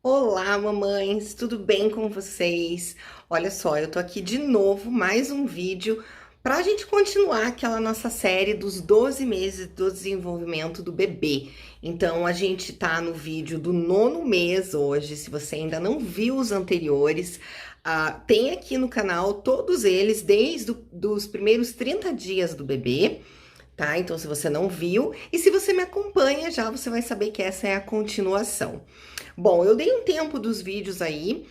Olá, mamães, tudo bem com vocês? Olha só, eu tô aqui de novo, mais um vídeo para a gente continuar aquela nossa série dos 12 meses do desenvolvimento do bebê. Então, a gente tá no vídeo do 9º mês hoje. Se você ainda não viu os anteriores, tem aqui no canal todos eles, desde os primeiros 30 dias do bebê. Tá? Então, se você não viu, e se você me acompanha já, você vai saber que essa é a continuação. Bom, eu dei um tempo dos vídeos aí,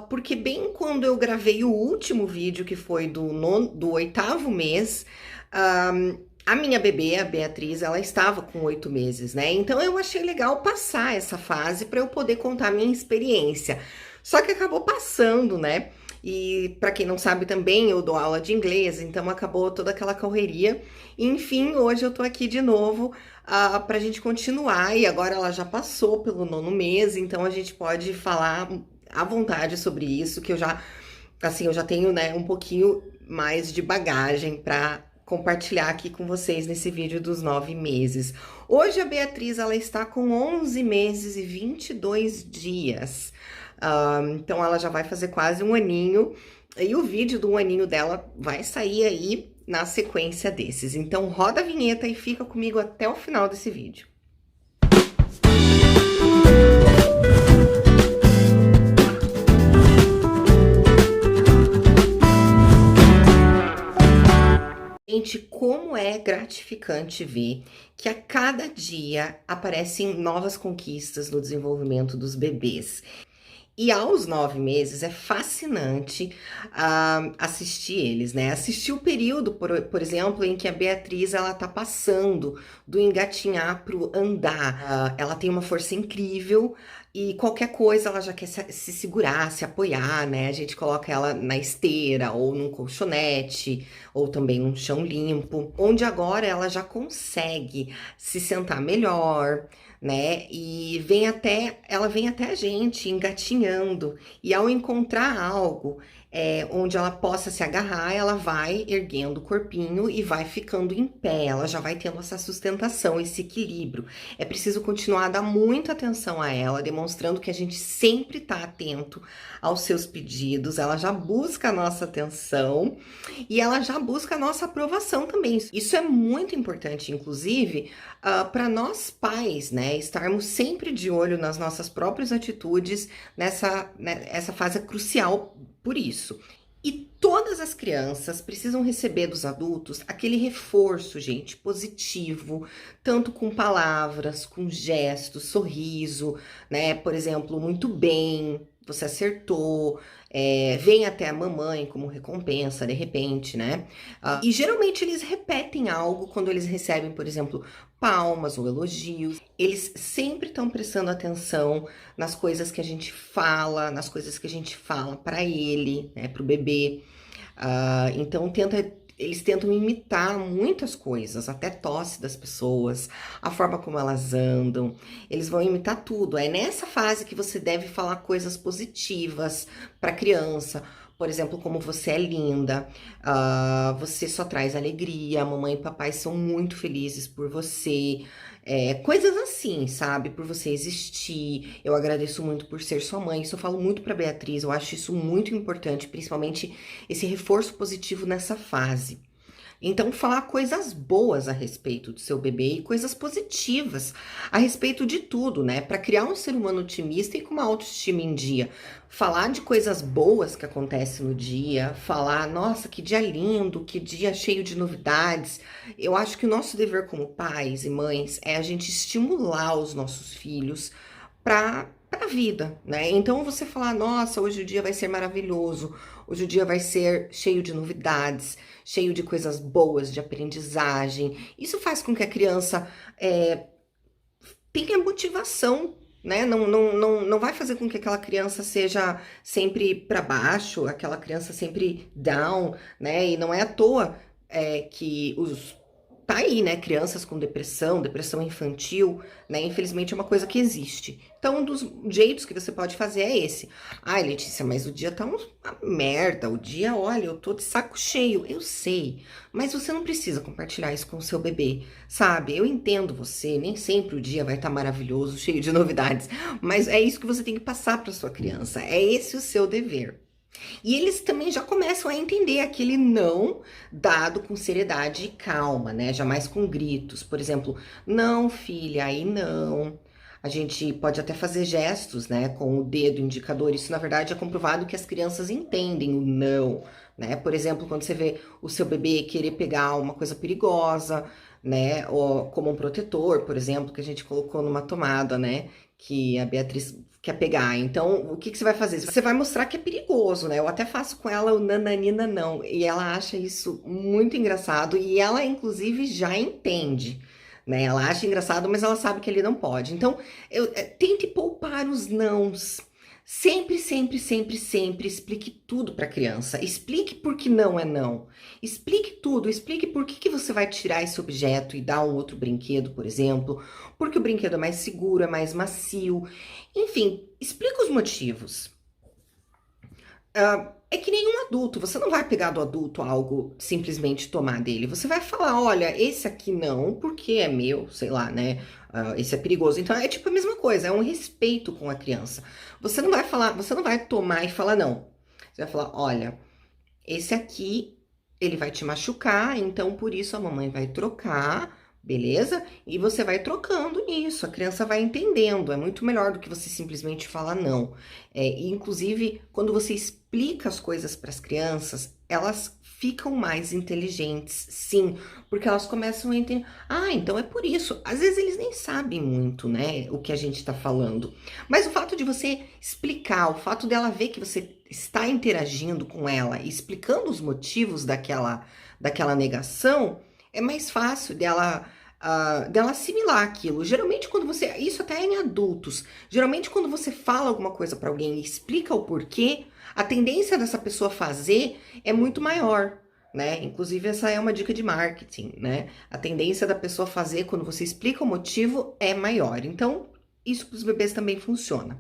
porque bem quando eu gravei o último vídeo, que foi do 8º mês, ah, a minha bebê, a Beatriz, ela estava com 8 meses, né? Então eu achei legal passar essa fase para eu poder contar a minha experiência. Só que acabou passando, né? E para quem não sabe também, eu dou aula de inglês, então acabou toda aquela correria. Enfim, hoje eu tô aqui de novo para a gente continuar. E agora ela já passou pelo 9º mês, então a gente pode falar à vontade sobre isso, que eu já, assim, eu já tenho, né, um pouquinho mais de bagagem para compartilhar aqui com vocês nesse vídeo dos 9 meses. Hoje a Beatriz, ela está com 11 meses e 22 dias. Então ela já vai fazer quase um aninho. E o vídeo do 1 aninho dela vai sair aí na sequência desses. Então roda a vinheta e fica comigo até o final desse vídeo. Gente, como é gratificante ver que a cada dia aparecem novas conquistas no desenvolvimento dos bebês. E aos 9 meses é fascinante assistir eles, né? Assistir o período, por exemplo, em que a Beatriz ela tá passando do engatinhar pro andar. Ela tem uma força incrível e qualquer coisa ela já quer se segurar, se apoiar, né? A gente coloca ela na esteira ou num colchonete ou também num chão limpo, onde agora ela já consegue se sentar melhor, né? E ela vem até a gente engatinhando. E ao encontrar algo onde ela possa se agarrar, ela vai erguendo o corpinho e vai ficando em pé. Ela já vai tendo essa sustentação, esse equilíbrio. É preciso continuar a dar muita atenção a ela, demonstrando que a gente sempre está atento aos seus pedidos. Ela já busca a nossa atenção e ela já busca a nossa aprovação também. Isso é muito importante, inclusive, para nós pais, né, estarmos sempre de olho nas nossas próprias atitudes essa fase é crucial por isso. E todas as crianças precisam receber dos adultos aquele reforço, gente, positivo, tanto com palavras, com gestos, sorriso, né? Por exemplo, muito bem, você acertou, vem até a mamãe como recompensa, de repente, né? E geralmente eles repetem algo quando eles recebem, por exemplo, palmas ou elogios. Eles sempre estão prestando atenção nas coisas que a gente fala, nas coisas que a gente fala para ele, né, para o bebê. Então eles tentam imitar muitas coisas, até tosse das pessoas, a forma como elas andam. Eles vão imitar tudo. É nessa fase que você deve falar coisas positivas para a criança. Por exemplo, como você é linda, você só traz alegria, a mamãe e papai são muito felizes por você. Coisas assim, sabe? Por você existir. Eu agradeço muito por ser sua mãe. Isso eu falo muito pra Beatriz. Eu acho isso muito importante, principalmente esse reforço positivo nessa fase. Então, falar coisas boas a respeito do seu bebê e coisas positivas a respeito de tudo, né? Para criar um ser humano otimista e com uma autoestima em dia. Falar de coisas boas que acontecem no dia, falar, nossa, que dia lindo, que dia cheio de novidades. Eu acho que o nosso dever como pais e mães é a gente estimular os nossos filhos para a vida, né? Então você falar, nossa, hoje o dia vai ser maravilhoso, hoje o dia vai ser cheio de novidades, cheio de coisas boas, de aprendizagem. Isso faz com que a criança tenha motivação, né? Não vai fazer com que aquela criança seja sempre para baixo, aquela criança sempre down, né? E não é à toa que os tá aí, né, crianças com depressão, depressão infantil, né, infelizmente é uma coisa que existe. Então, um dos jeitos que você pode fazer é esse. Ai, Letícia, mas o dia tá uma merda, o dia, olha, eu tô de saco cheio. Eu sei, mas você não precisa compartilhar isso com o seu bebê, sabe? Eu entendo você, nem sempre o dia vai estar maravilhoso, cheio de novidades, mas é isso que você tem que passar para sua criança, é esse o seu dever. E eles também já começam a entender aquele não dado com seriedade e calma, né? Jamais com gritos. Por exemplo, não, filha, aí não. A gente pode até fazer gestos, né, com o dedo indicador. Isso, na verdade, é comprovado que as crianças entendem o não, né? Por exemplo, quando você vê o seu bebê querer pegar uma coisa perigosa, né, ou como um protetor, por exemplo, que a gente colocou numa tomada, né, que a Beatriz quer pegar. Então, o que que você vai fazer? Você vai mostrar que é perigoso, né? Eu até faço com ela o nananina não, e ela acha isso muito engraçado e ela, inclusive, já entende, né? Ela acha engraçado, mas ela sabe que ele não pode. Então, tente poupar os nãos. Sempre, sempre, sempre, sempre explique tudo para a criança. Explique por que não é não. Explique tudo. Explique por que você vai tirar esse objeto e dar um outro brinquedo, por exemplo. Porque o brinquedo é mais seguro, é mais macio. Enfim, explica os motivos. É que nenhum adulto, você não vai pegar do adulto algo simplesmente tomar dele. Você vai falar, olha, esse aqui não, porque é meu, sei lá, né? Esse é perigoso. Então é tipo a mesma coisa, é um respeito com a criança. Você não vai falar, você não vai tomar e falar não. Você vai falar, olha, esse aqui ele vai te machucar, então por isso a mamãe vai trocar. Beleza? E você vai trocando isso, a criança vai entendendo. É muito melhor do que você simplesmente falar não. E inclusive, quando você explica as coisas para as crianças, elas ficam mais inteligentes, sim, porque elas começam a entender. Ah, então é por isso. Às vezes eles nem sabem muito, né, o que a gente está falando. Mas o fato de você explicar, o fato dela ver que você está interagindo com ela, explicando os motivos daquela negação é mais fácil dela assimilar aquilo. Geralmente, quando você. Isso até é em adultos. Geralmente, quando você fala alguma coisa para alguém e explica o porquê, a tendência dessa pessoa fazer é muito maior. Né? Inclusive, essa é uma dica de marketing, né? A tendência da pessoa fazer quando você explica o motivo é maior. Então, isso para os bebês também funciona.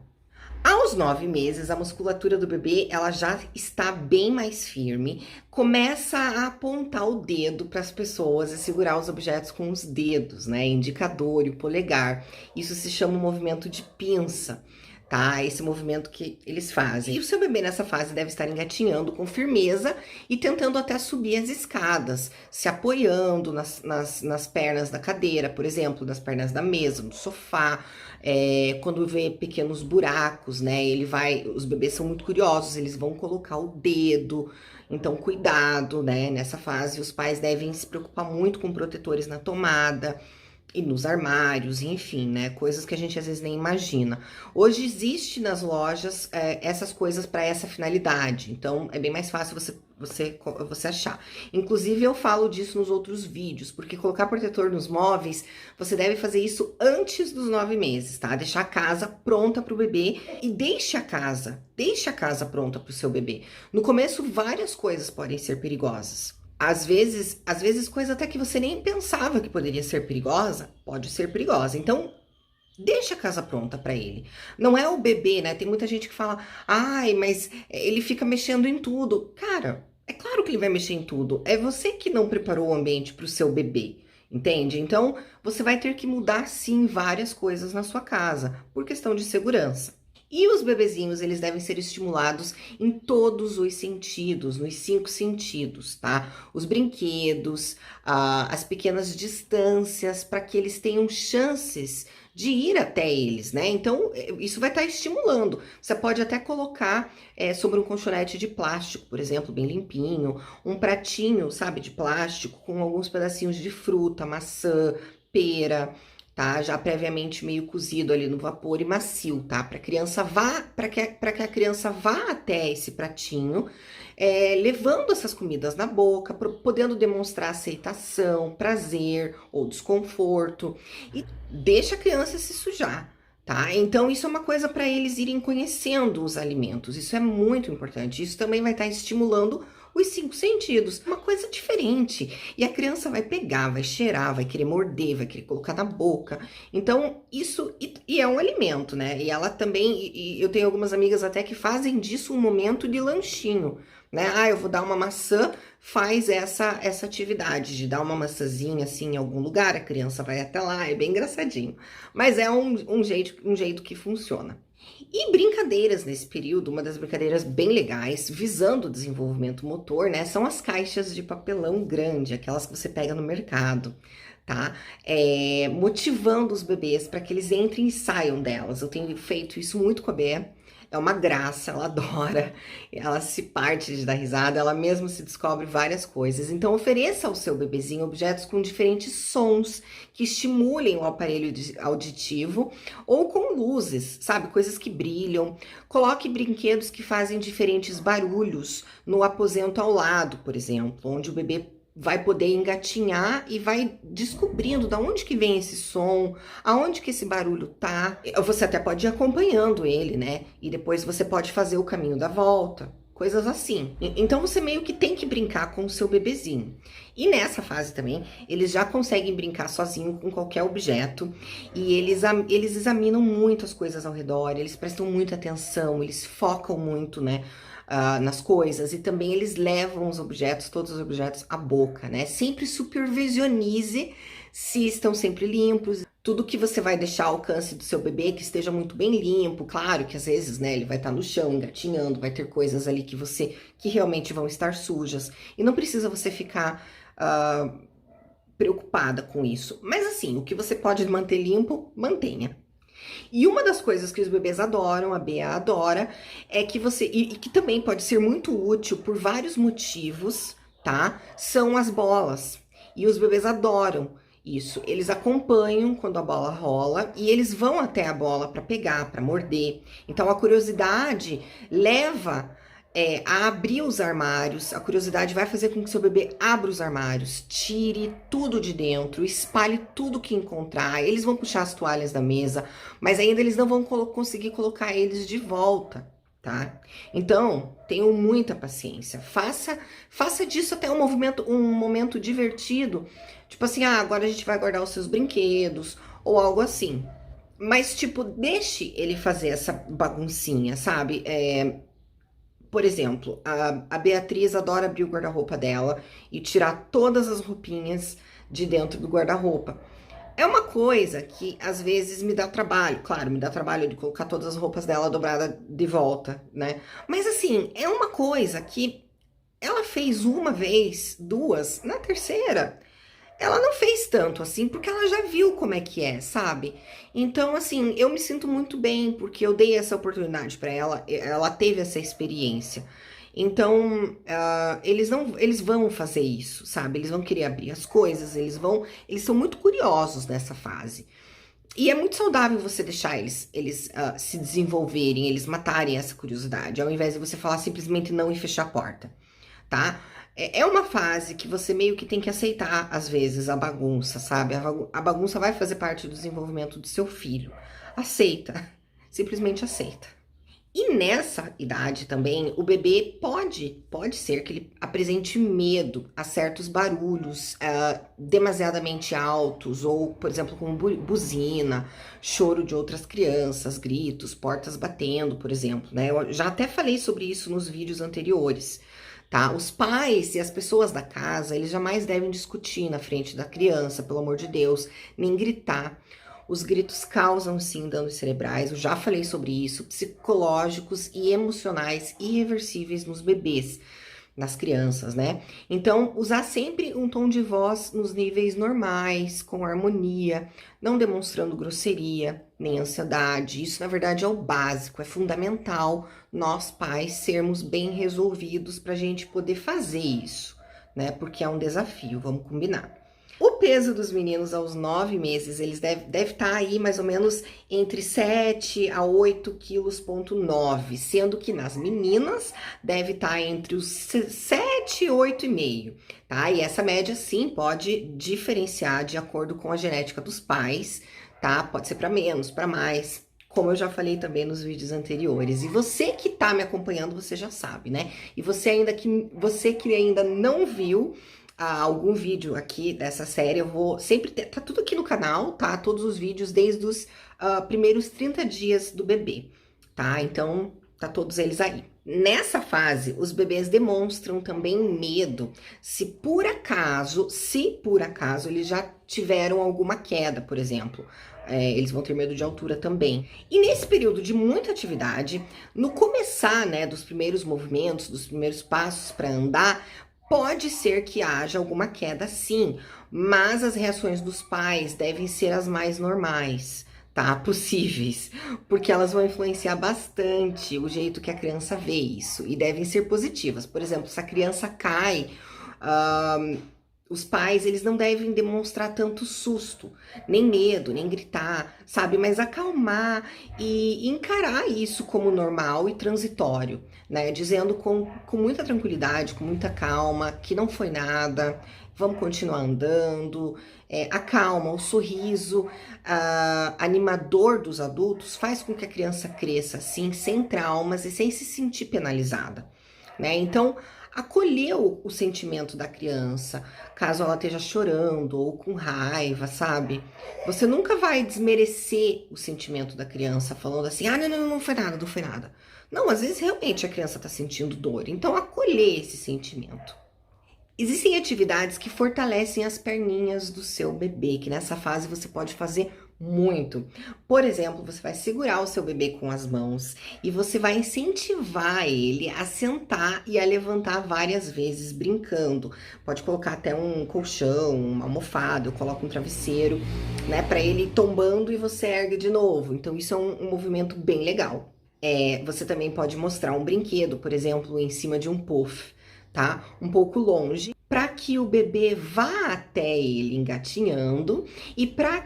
Aos 9 meses, a musculatura do bebê ela já está bem mais firme, começa a apontar o dedo para as pessoas e segurar os objetos com os dedos, né? Indicador e o polegar. Isso se chama movimento de pinça, tá? Esse movimento que eles fazem. E o seu bebê nessa fase deve estar engatinhando com firmeza e tentando até subir as escadas, se apoiando nas pernas da cadeira, por exemplo, nas pernas da mesa, do sofá. Quando vê pequenos buracos, né? Os bebês são muito curiosos, eles vão colocar o dedo. Então, cuidado, né? Nessa fase, os pais devem se preocupar muito com protetores na tomada e nos armários, enfim, né? Coisas que a gente às vezes nem imagina. Hoje existe nas lojas essas coisas para essa finalidade, então é bem mais fácil você achar. Inclusive eu falo disso nos outros vídeos, porque colocar protetor nos móveis, você deve fazer isso antes dos 9 meses, tá? Deixar a casa pronta para o bebê e deixe a casa pronta para o seu bebê. No começo, várias coisas podem ser perigosas. Às vezes coisa até que você nem pensava que poderia ser perigosa, pode ser perigosa. Então, deixa a casa pronta para ele. Não é o bebê, né? Tem muita gente que fala, ai, mas ele fica mexendo em tudo. Cara, é claro que ele vai mexer em tudo. É você que não preparou o ambiente para o seu bebê, entende? Então, você vai ter que mudar sim várias coisas na sua casa, por questão de segurança. E os bebezinhos, eles devem ser estimulados em todos os sentidos, nos 5 sentidos, tá? Os brinquedos, as pequenas distâncias, para que eles tenham chances de ir até eles, né? Então, isso vai estar estimulando. Você pode até colocar sobre um colchonete de plástico, por exemplo, bem limpinho, um pratinho, sabe, de plástico, com alguns pedacinhos de fruta, maçã, pera, tá? Já previamente meio cozido ali no vapor e macio, tá? Para que a criança vá até esse pratinho, levando essas comidas na boca, podendo demonstrar aceitação, prazer ou desconforto e deixa a criança se sujar. Tá? Então, isso é uma coisa para eles irem conhecendo os alimentos. Isso é muito importante. Isso também vai estar estimulando os 5 sentidos, uma coisa diferente. E a criança vai pegar, vai cheirar, vai querer morder, vai querer colocar na boca. Então, isso e é um alimento, né? E ela também, e eu tenho algumas amigas até que fazem disso um momento de lanchinho, né? Ah, eu vou dar uma maçã, faz essa atividade de dar uma maçãzinha assim em algum lugar, a criança vai até lá, é bem engraçadinho. Mas é um jeito que funciona. E brincadeiras nesse período, uma das brincadeiras bem legais, visando o desenvolvimento motor, né, são as caixas de papelão grande, aquelas que você pega no mercado, tá? Motivando os bebês para que eles entrem e saiam delas. Eu tenho feito isso muito com a Bea. É uma graça, ela adora, ela se parte de dar risada, ela mesma se descobre várias coisas. Então, ofereça ao seu bebezinho objetos com diferentes sons que estimulem o aparelho auditivo ou com luzes, sabe? Coisas que brilham. Coloque brinquedos que fazem diferentes barulhos no aposento ao lado, por exemplo, onde o bebê vai poder engatinhar e vai descobrindo da onde que vem esse som, aonde que esse barulho tá. Você até pode ir acompanhando ele, né? E depois você pode fazer o caminho da volta, coisas assim. Então você meio que tem que brincar com o seu bebezinho. E nessa fase também, eles já conseguem brincar sozinho com qualquer objeto e eles examinam muito as coisas ao redor, eles prestam muita atenção, eles focam muito, né? Nas coisas, e também eles levam os objetos, todos os objetos à boca, né? Sempre supervisionize se estão sempre limpos, tudo que você vai deixar ao alcance do seu bebê que esteja muito bem limpo. Claro que às vezes, né, ele vai estar no chão, engatinhando, vai ter coisas ali que realmente vão estar sujas, e não precisa você ficar preocupada com isso. Mas assim, o que você pode manter limpo, mantenha. E uma das coisas que os bebês adoram, a Bea adora, é que e que também pode ser muito útil por vários motivos, tá? São as bolas. E os bebês adoram isso. Eles acompanham quando a bola rola e eles vão até a bola para pegar, para morder. Então a curiosidade leva a abrir os armários. A curiosidade vai fazer com que seu bebê abra os armários, tire tudo de dentro, espalhe tudo que encontrar. Eles vão puxar as toalhas da mesa, mas ainda eles não vão conseguir colocar eles de volta, tá? Então, tenham muita paciência. Faça disso até um momento divertido. Tipo assim, agora a gente vai guardar os seus brinquedos ou algo assim. Mas, tipo, deixe ele fazer essa baguncinha, sabe? Por exemplo, a Beatriz adora abrir o guarda-roupa dela e tirar todas as roupinhas de dentro do guarda-roupa. É uma coisa que às vezes me dá trabalho, claro, me dá trabalho de colocar todas as roupas dela dobrada de volta, né? Mas assim, é uma coisa que ela fez uma vez, duas, na terceira ela não fez tanto assim, porque ela já viu como é que é, sabe? Então, assim, eu me sinto muito bem, porque eu dei essa oportunidade para ela, ela teve essa experiência. Então, eles vão fazer isso, sabe? Eles vão querer abrir as coisas, eles são muito curiosos nessa fase. E é muito saudável você deixar eles se desenvolverem, eles matarem essa curiosidade, ao invés de você falar simplesmente não e fechar a porta, tá? É uma fase que você meio que tem que aceitar, às vezes, a bagunça, sabe? A bagunça vai fazer parte do desenvolvimento do seu filho. Aceita, simplesmente aceita. E nessa idade também, o bebê pode ser que ele apresente medo a certos barulhos demasiadamente altos, ou, por exemplo, como buzina, choro de outras crianças, gritos, portas batendo, por exemplo, né? Eu já até falei sobre isso nos vídeos anteriores. Tá? Os pais e as pessoas da casa, eles jamais devem discutir na frente da criança, pelo amor de Deus, nem gritar. Os gritos causam, sim, danos cerebrais, eu já falei sobre isso, psicológicos e emocionais irreversíveis nos bebês, nas crianças, né? Então, usar sempre um tom de voz nos níveis normais, com harmonia, não demonstrando grosseria, nem ansiedade. Isso, na verdade, é o básico, é fundamental nós, pais, sermos bem resolvidos para a gente poder fazer isso, né? Porque é um desafio, vamos combinar. O peso dos meninos aos 9 meses, eles deve estar aí mais ou menos entre 7 a 8 quilos,9, sendo que nas meninas deve estar entre os 7 e 8,5, tá? E essa média, sim, pode diferenciar de acordo com a genética dos pais, tá? Pode ser para menos, para mais, como eu já falei também nos vídeos anteriores. E você que tá me acompanhando, você já sabe, né? E você que ainda não viu algum vídeo aqui dessa série, eu vou sempre ter, tá tudo aqui no canal, tá? Todos os vídeos desde os primeiros 30 dias do bebê, tá? Então, tá todos eles aí. Nessa fase, os bebês demonstram também medo se por acaso eles já tiveram alguma queda, por exemplo. Eles vão ter medo de altura também. E nesse período de muita atividade, no começar, né, dos primeiros movimentos, dos primeiros passos para andar, pode ser que haja alguma queda sim, mas as reações dos pais devem ser as mais normais, tá? Possíveis, porque elas vão influenciar bastante o jeito que a criança vê isso e devem ser positivas. Por exemplo, se a criança cai, os pais, eles não devem demonstrar tanto susto, nem medo, nem gritar, sabe? Mas acalmar e encarar isso como normal e transitório, né? Dizendo com muita tranquilidade, com muita calma, que não foi nada, vamos continuar andando. A calma, o sorriso animador dos adultos faz com que a criança cresça assim, sem traumas e sem se sentir penalizada, né? Então, acolher o sentimento da criança, caso ela esteja chorando ou com raiva, sabe? Você nunca vai desmerecer o sentimento da criança, falando assim, ah, não foi nada, não foi nada. Não, às vezes realmente a criança está sentindo dor, então acolher esse sentimento. Existem atividades que fortalecem as perninhas do seu bebê, que nessa fase você pode fazer muito. Por exemplo, você vai segurar o seu bebê com as mãos e você vai incentivar ele a sentar e a levantar várias vezes brincando. Pode colocar até um colchão, uma almofada, eu coloco um travesseiro, né, para ele ir tombando e você ergue de novo. Então isso é um movimento bem legal. Você também pode mostrar um brinquedo, por exemplo, em cima de um puff, tá? Um pouco longe, para que o bebê vá até ele engatinhando e para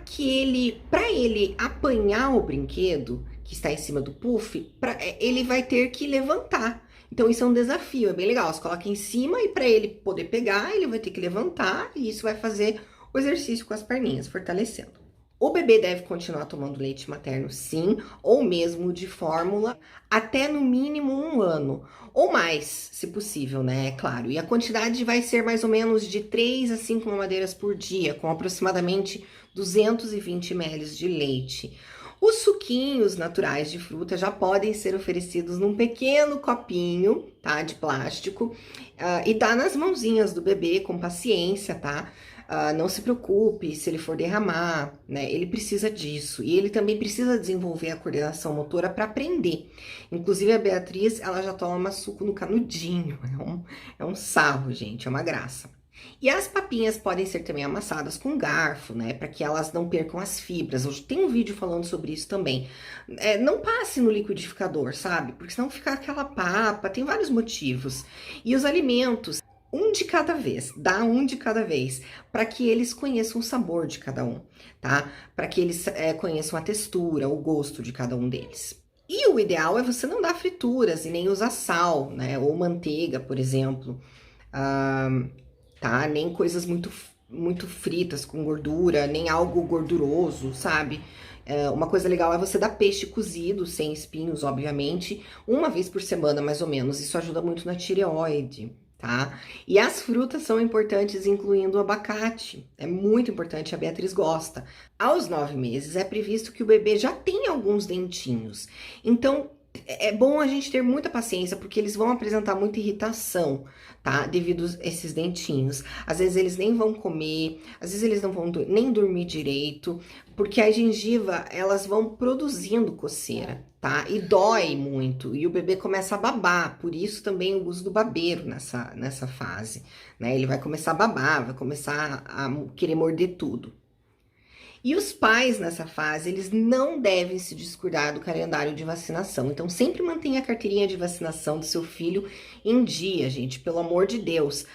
ele apanhar o brinquedo que está em cima do puff, ele vai ter que levantar. Então isso é um desafio, é bem legal. Você coloca em cima e para ele poder pegar, ele vai ter que levantar e isso vai fazer o exercício com as perninhas, fortalecendo. O bebê deve continuar tomando leite materno, sim, ou mesmo de fórmula, até no mínimo 1 ano, ou mais, se possível, né? É claro. E a quantidade vai ser mais ou menos de 3 a 5 mamadeiras por dia, com aproximadamente 220 ml de leite. Os suquinhos naturais de fruta já podem ser oferecidos num pequeno copinho, tá? De plástico, e dá nas mãozinhas do bebê com paciência, tá? Não se preocupe se ele for derramar, né? Ele precisa disso. E ele também precisa desenvolver a coordenação motora para aprender. Inclusive, a Beatriz, ela já toma suco no canudinho. É um sarro, gente, é uma graça. E as papinhas podem ser também amassadas com garfo, né? Para que elas não percam as fibras. Hoje tem um vídeo falando sobre isso também. Não passe no liquidificador, sabe? Porque senão fica aquela papa, tem vários motivos. E os alimentos, um de cada vez, dá um de cada vez, para que eles conheçam o sabor de cada um, tá? Para que eles conheçam a textura, o gosto de cada um deles. E o ideal é você não dar frituras e nem usar sal, né? Ou manteiga, por exemplo, tá? Nem coisas muito fritas com gordura, nem algo gorduroso, sabe? Uma coisa legal é você dar peixe cozido, sem espinhos, obviamente, 1 vez por semana, mais ou menos. Isso ajuda muito na tireoide, tá? E as frutas são importantes, incluindo o abacate. É muito importante, a Beatriz gosta. Aos 9 meses, é previsto que o bebê já tenha alguns dentinhos. Então, é bom a gente ter muita paciência, porque eles vão apresentar muita irritação, tá? Devido a esses dentinhos. Às vezes eles nem vão comer, às vezes eles não vão nem dormir direito, porque a gengiva, elas vão produzindo coceira, tá? E dói muito, e o bebê começa a babar, por isso também o uso do babeiro nessa fase, né? Ele vai começar a babar, vai começar a querer morder tudo. E os pais nessa fase, eles não devem se descuidar do calendário de vacinação. Então, sempre mantenha a carteirinha de vacinação do seu filho em dia, gente, pelo amor de Deus.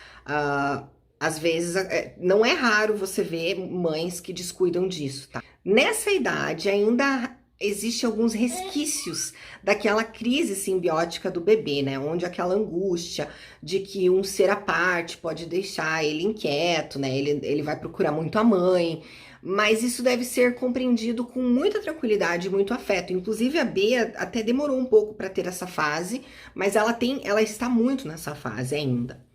Às vezes, não é raro você ver mães que descuidam disso, tá? Nessa idade, ainda existe alguns resquícios daquela crise simbiótica do bebê, né? Onde aquela angústia de que um ser à parte pode deixar ele inquieto, né? Ele vai procurar muito a mãe. mas isso deve ser compreendido com muita tranquilidade e muito afeto. Inclusive a Bea até demorou um pouco para ter essa fase, mas ela está muito nessa fase ainda.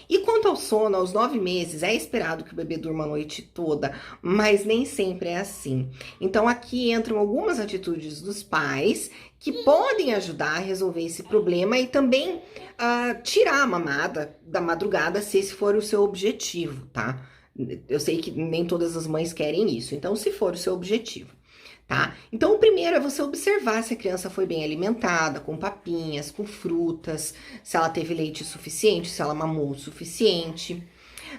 E quanto ao sono, aos 9 meses, é esperado que o bebê durma a noite toda, mas nem sempre é assim. Então, aqui entram algumas atitudes dos pais que podem ajudar a resolver esse problema e também tirar a mamada da madrugada, se esse for o seu objetivo, tá? Eu sei que nem todas as mães querem isso, então, se for o seu objetivo. Tá? Então, o primeiro é você observar se a criança foi bem alimentada, com papinhas, com frutas, se ela teve leite suficiente, se ela mamou o suficiente.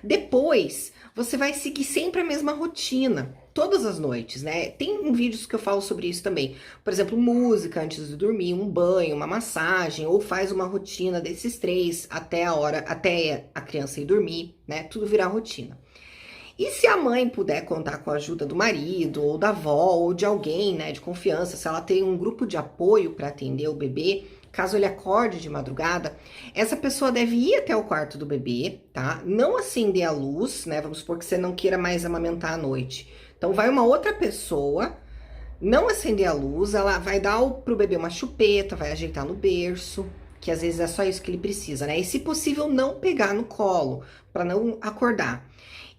Depois, você vai seguir sempre a mesma rotina, todas as noites, né? Tem vídeos que eu falo sobre isso também. Por exemplo, música antes de dormir, um banho, uma massagem, ou faz uma rotina desses três até a criança ir dormir, né? Tudo virar rotina. E se a mãe puder contar com a ajuda do marido, ou da avó, ou de alguém, né, de confiança, se ela tem um grupo de apoio para atender o bebê, caso ele acorde de madrugada, essa pessoa deve ir até o quarto do bebê, tá? Não acender a luz, né? Vamos supor que você não queira mais amamentar à noite. Então vai uma outra pessoa, não acender a luz, ela vai dar pro bebê uma chupeta, vai ajeitar no berço, que às vezes é só isso que ele precisa, né? E se possível, não pegar no colo, para não acordar.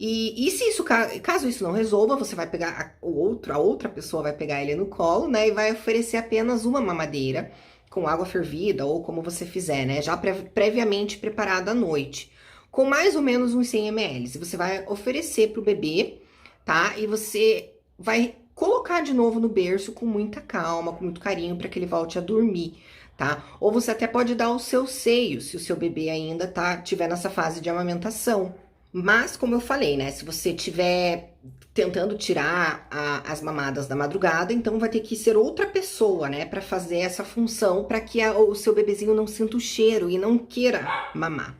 E se isso, caso isso não resolva, você vai pegar a outra pessoa vai pegar ele no colo, né? E vai oferecer apenas uma mamadeira com água fervida ou como você fizer, né? Já previamente preparada à noite, com mais ou menos uns 100 ml. E você vai oferecer pro bebê, tá? E você vai colocar de novo no berço com muita calma, com muito carinho, para que ele volte a dormir, tá? Ou você até pode dar o seu seio, se o seu bebê ainda tiver nessa fase de amamentação. Mas, como eu falei, né? Se você estiver tentando tirar as mamadas da madrugada, então vai ter que ser outra pessoa, né? Para fazer essa função, para que o seu bebezinho não sinta o cheiro e não queira mamar.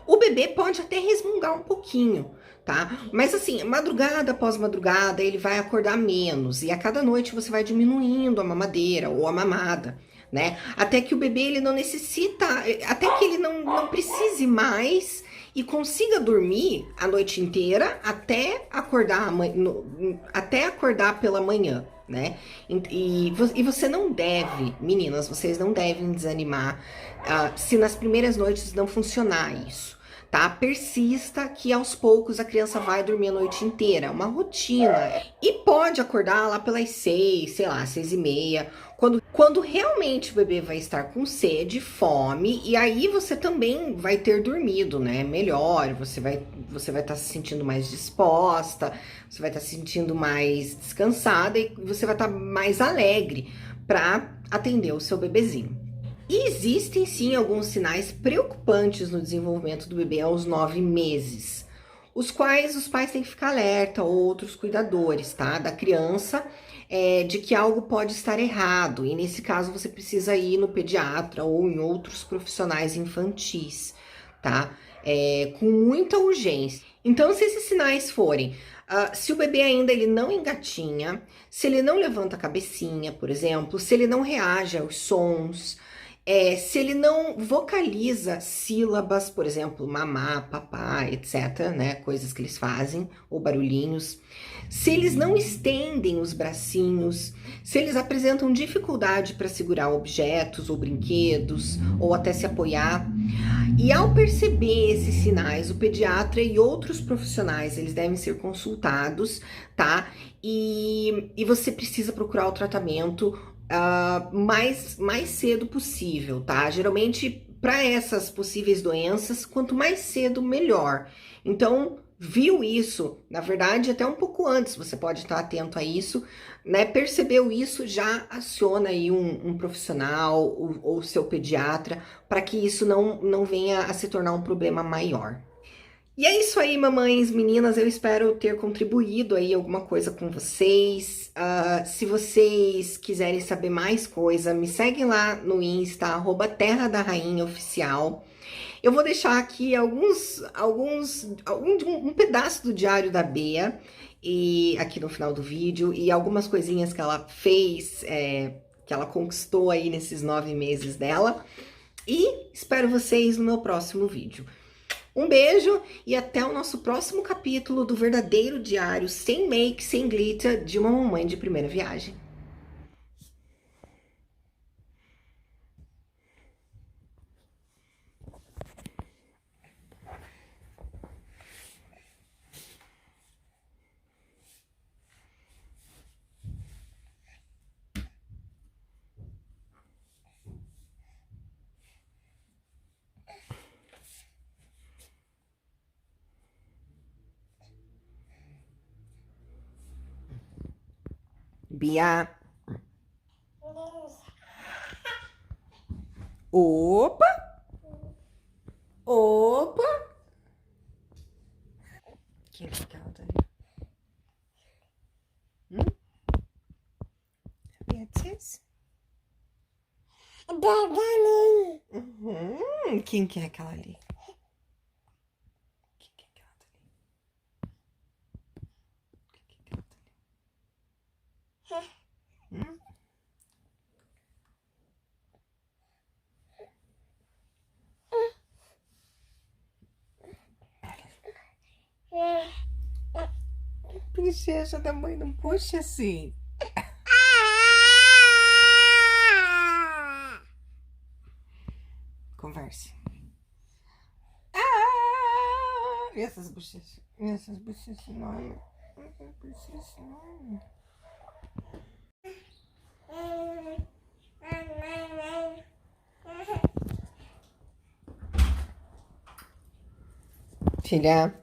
O bebê pode até resmungar um pouquinho, tá? Mas assim, madrugada após madrugada, ele vai acordar menos. E a cada noite você vai diminuindo a mamadeira ou a mamada, né? Até que o bebê, ele não necessita, até que ele não precise mais e consiga dormir a noite inteira até acordar, até acordar pela manhã, né? E você não deve, meninas, vocês não devem desanimar se nas primeiras noites não funcionar isso, tá? Persista que aos poucos a criança vai dormir a noite inteira, uma rotina. E pode acordar lá pelas 6, sei lá, 6:30, quando realmente o bebê vai estar com sede, fome, e aí você também vai ter dormido, né? Melhor, você vai estar se sentindo mais disposta, você vai estar se sentindo mais descansada e você vai estar mais alegre para atender o seu bebezinho. E existem sim alguns sinais preocupantes no desenvolvimento do bebê aos 9 meses, os quais os pais têm que ficar alerta, ou outros cuidadores, tá? Da criança, de que algo pode estar errado. E nesse caso você precisa ir no pediatra ou em outros profissionais infantis, tá? Com muita urgência. Então, se esses sinais forem, se o bebê ainda ele não engatinha, se ele não levanta a cabecinha, por exemplo, se ele não reage aos sons, se ele não vocaliza sílabas, por exemplo, mamá, papá, etc, né, coisas que eles fazem, ou barulhinhos, se eles não estendem os bracinhos, se eles apresentam dificuldade para segurar objetos ou brinquedos, ou até se apoiar. E ao perceber esses sinais, o pediatra e outros profissionais, eles devem ser consultados, tá? E você precisa procurar o tratamento mais cedo possível, tá? Geralmente, para essas possíveis doenças, quanto mais cedo, melhor. Então, viu isso, na verdade, até um pouco antes, você pode estar atento a isso, né? Percebeu isso, já aciona aí um profissional ou seu pediatra, para que isso não venha a se tornar um problema maior. E é isso aí, mamães, meninas, eu espero ter contribuído aí alguma coisa com vocês. Se vocês quiserem saber mais coisa, me seguem lá no Insta, @Terra da Rainha Oficial. Eu vou deixar aqui um pedaço do diário da Bea, e aqui no final do vídeo, e algumas coisinhas que ela fez, que ela conquistou aí nesses 9 meses dela. E espero vocês no meu próximo vídeo. Um beijo e até o nosso próximo capítulo do verdadeiro diário sem make, sem glitter de uma mamãe de primeira viagem. Bia. Opa! Opa! Quem é que ela tá ali? Beatriz? Quem que é aquela ali? Quem que é aquela ali? Quem que é aquela ali? Princesa da mãe, não puxa assim. Converse. E essas bochechas? E essas bochechas enormes? Essas bochechas enormes. Filha.